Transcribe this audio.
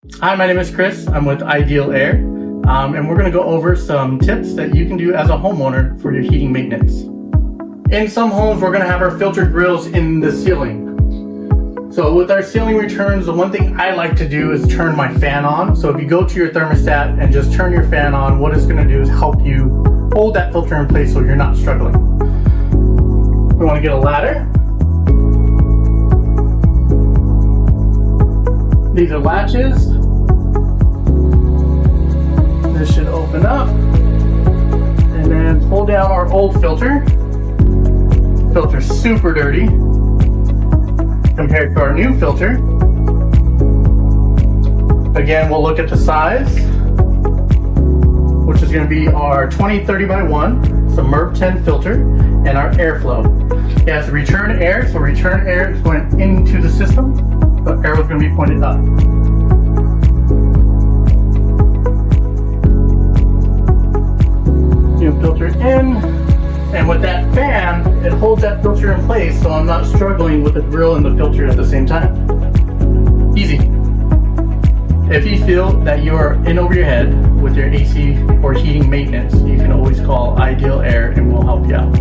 Hi, my name is Chris. I'm with Ideal Air, and we're going to go over some tips that you can do as a homeowner for your heating maintenance. In some homes, we're going to have our filtered grills in the ceiling. So with our ceiling returns, the one thing I like to do is turn my fan on. So if you go to your thermostat and just turn your fan on, what it's going to do is help you hold that filter in place so you're not struggling. We want to get a ladder. These are latches. This should open up. And then pull down our old filter. Filter's super dirty compared to our new filter. Again, we'll look at the size, which is going to be our 2030 by 1. It's a MERV 10 filter, and our airflow. It has return air, so return air is going into the system. The arrow is going to be pointed up. New filter in, and with that fan, it holds that filter in place so I'm not struggling with the grill and the filter at the same time. Easy. If you feel that you are in over your head with your AC or heating maintenance, you can always call Ideal Air and we'll help you out.